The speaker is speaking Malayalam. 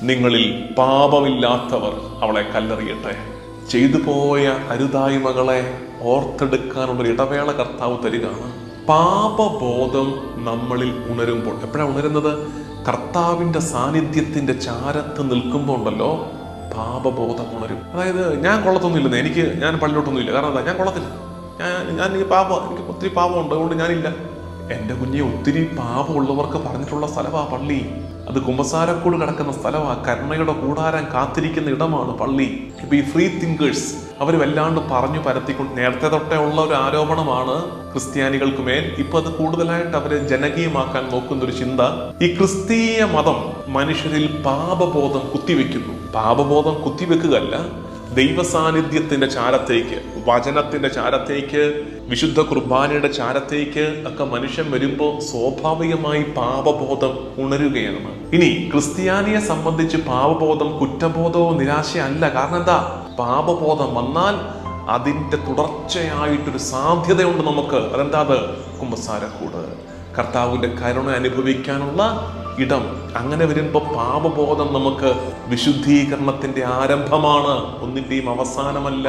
നിങ്ങളിൽ പാപമില്ലാത്തവർ അവളെ കല്ലെറിയട്ടെ. ചെയ്തു പോയ അരുതായ്മകളെ ഓർത്തെടുക്കാനുള്ള ഇടവേള കർത്താവ് തരികയാണ്. പാപബോധം നമ്മളിൽ ഉണരുമ്പോൾ, എപ്പോഴാണ് ഉണരുന്നത്? കർത്താവിൻ്റെ സാന്നിധ്യത്തിൻ്റെ ചാരത്ത് നിൽക്കുമ്പോൾ ഉണ്ടല്ലോ പാപബോധം ഉണരും. അതായത് ഞാൻ കൊള്ളത്തൊന്നുമില്ലെന്ന്, ഞാൻ പള്ളിയിലോട്ടൊന്നുമില്ല. കാരണം എന്താ? ഞാൻ കൊള്ളത്തില്ല, എനിക്ക് ഒത്തിരി പാപമുണ്ട്, അതുകൊണ്ട് ഞാനില്ല. എൻ്റെ കുഞ്ഞെ, ഒത്തിരി പാപമുള്ളവർക്ക് പറഞ്ഞിട്ടുള്ള സ്ഥലമാണ് പള്ളി. അത് കുമ്പസാരക്കൂട് കിടക്കുന്ന സ്ഥലമാണ്. കരുണയുടെ കൂടാരം കാത്തിരിക്കുന്ന ഇടമാണ് പള്ളി. ഇപ്പൊ ഈ ഫ്രീ തിങ്കേഴ്സ് അവർ വല്ലാണ്ട് പറഞ്ഞു പരത്തിക്കൊണ്ട്, നേരത്തെ തൊട്ടേ ഉള്ള ഒരു ആരോപണമാണ് ക്രിസ്ത്യാനികൾക്ക് മേൽ. ഇപ്പൊ അത് കൂടുതലായിട്ട് അവരെ ജനകീയമാക്കാൻ നോക്കുന്ന ഒരു ചിന്ത, ഈ ക്രിസ്തീയ മതം മനുഷ്യരിൽ പാപബോധം കുത്തിവെക്കുന്നു. പാപബോധം കുത്തിവെക്കുകയല്ല, ദൈവസാന്നിധ്യത്തിന്റെ ചാരത്തേക്ക്, വചനത്തിന്റെ ചാരത്തേക്ക്, വിശുദ്ധ കുർബാനയുടെ ചാരത്തേക്ക് ഒക്കെ മനുഷ്യൻ വരുമ്പോൾ സ്വാഭാവികമായി പാപബോധം ഉണരുകയാണ്. ഇനി ക്രിസ്ത്യാനിയെ സംബന്ധിച്ച് പാപബോധം കുറ്റബോധമോ നിരാശയല്ല. കാരണം എന്താ? പാപബോധം വന്നാൽ അതിൻ്റെ തുടർച്ചയായിട്ടൊരു സാധ്യതയുണ്ട് നമുക്ക്. അതെന്താ? അത് കുമ്പസാരക്കൂട്, കർത്താവിൻ്റെ കരുണ അനുഭവിക്കാനുള്ള ഇടം. അങ്ങനെ വരുമ്പോൾ പാപബോധം നമുക്ക് വിശുദ്ധീകരണത്തിന്റെ ആരംഭമാണ്, ഒന്നിന്റെയും അവസാനമല്ല.